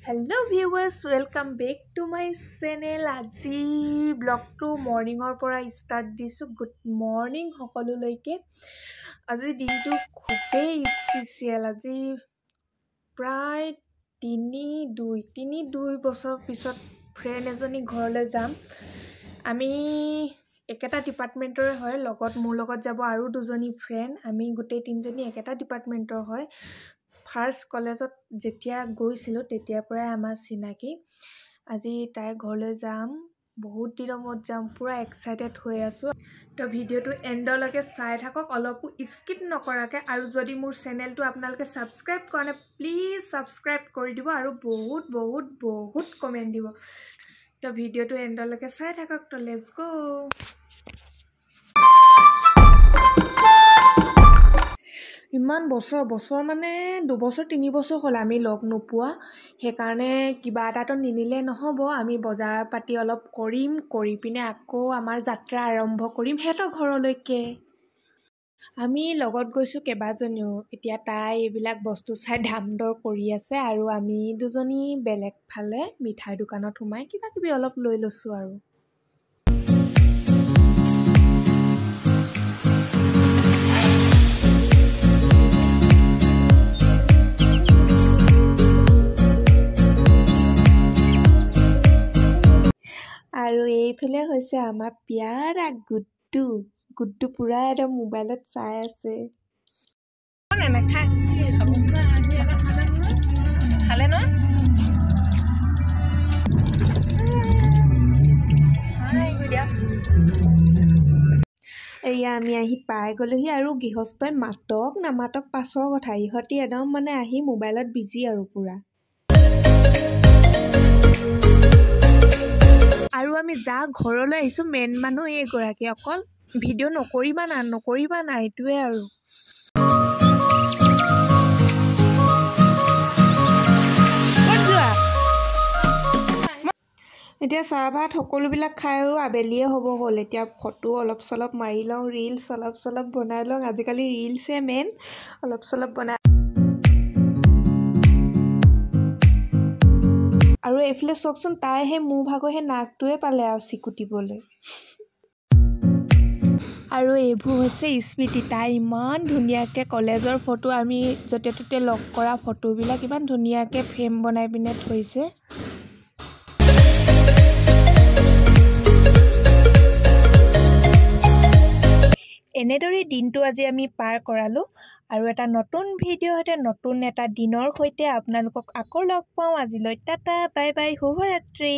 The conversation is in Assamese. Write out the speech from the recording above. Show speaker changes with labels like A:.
A: Hello viewers, welcome back to my channel. আজি ব্লগটো মৰ্নিঙৰ পৰা ষ্টাৰ্ট দিছোঁ। গুড মৰ্নিং সকলোলৈকে। আজি দিনটো খুবেই স্পেচিয়েল। আজি প্ৰায় তিনি দুই বছৰ পিছত ফ্ৰেণ্ড এজনী ঘৰলৈ যাম। আমি একেটা ডিপাৰ্টমেণ্টৰে হয়, মোৰ লগত যাব আৰু দুজনী ফ্ৰেণ্ড। আমি গোটেই তিনিজনী একেটা ডিপাৰ্টমেণ্টৰ হয়। ফাৰ্ষ্ট কলেজত যেতিয়া গৈছিলোঁ তেতিয়াৰ পৰাই আমাৰ চিনাকি। আজি তাইৰ ঘৰলৈ যাম, বহুত দিনৰ মূৰত যাম, পূৰা এক্সাইটেড হৈ আছোঁ। তো ভিডিঅ'টো এণ্ডলৈকে চাই থাকক, অলপো স্কিপ নকৰাকৈ। আৰু যদি মোৰ চেনেলটো আপোনালোকে ছাবস্ক্ৰাইব কৰা নাই, প্লিজ ছাবস্ক্ৰাইব কৰি দিব আৰু বহুত বহুত বহুত কমেণ্ট দিব। তো ভিডিঅ'টো এণ্ডলৈকে চাই থাকক। তো লেটছ গো। ইমান বছৰ মানে 2 বছৰ 3 বছৰ হ'ল আমি লগ নোপোৱা। সেইকাৰণে কিবা এটাতো নিনিলে নহ'ব। আমি বজাৰ পাতি অলপ কৰিম, কৰি পিনে আকৌ আমাৰ যাত্ৰা আৰম্ভ কৰিম সিহঁতৰ ঘৰলৈকে। আমি লগত গৈছোঁ কেইবাজনীও। এতিয়া তাই এইবিলাক বস্তু চাই দাম দৰ কৰি আছে আৰু আমি দুজনী বেলেগ ফালে মিঠাই দোকানত সোমাই কিবা কিবি অলপ লৈ লৈছোঁ আৰু। আৰু এইফালে হৈছে আমাৰ পিয়াৰা গুড্ডু পুৰা একদম মোবাইলত চাই আছে। এয়া আমি আহি পাই গ'লোহি আৰু গৃহস্থই মাতক নামাতক পাছৰ কথা। ইহঁতি একদম মানে আহি মোবাইলত বিজি আৰু পুৰা। আৰু আমি যা ঘৰলৈ আহিছোঁ মেইন মানুহ এইগৰাকী। অকল ভিডিঅ' নকৰিবা না এইটোৱে আৰু। এতিয়া চাহ ভাত সকলোবিলাক খাই আৰু আবেলিয়ে হ'ব হ'ল। এতিয়া ফটো অলপ চলপ মাৰি লওঁ, ৰিলচ অলপ চলপ বনাই লওঁ। আজিকালি ৰিলচে মেইন, অলপ চলপ বনাই। আৰু এইফালে চাওকচোন, তাই সেই মোৰ ভাগৰ সেই নাকটোৱে পালে আৰু চিকুটিবলৈ। আৰু এইবোৰ হৈছে স্মৃতি। তাই ইমান ধুনীয়াকৈ কলেজৰ ফটো, আমি য'তে ত'তে লগ কৰা ফটোবিলাক ইমান ধুনীয়াকৈ ফ্ৰেম বনাই পিনে থৈছে। এনেদৰে দিনটো আজি আমি পাৰ কৰালোঁ। আৰু এটা নতুন ভিডিঅ' সৈতে নতুন এটা দিনৰ সৈতে আপোনালোকক আকৌ লগ পাওঁ। আজিলৈ টাটা, বাই বাই, শুভৰাত্ৰি।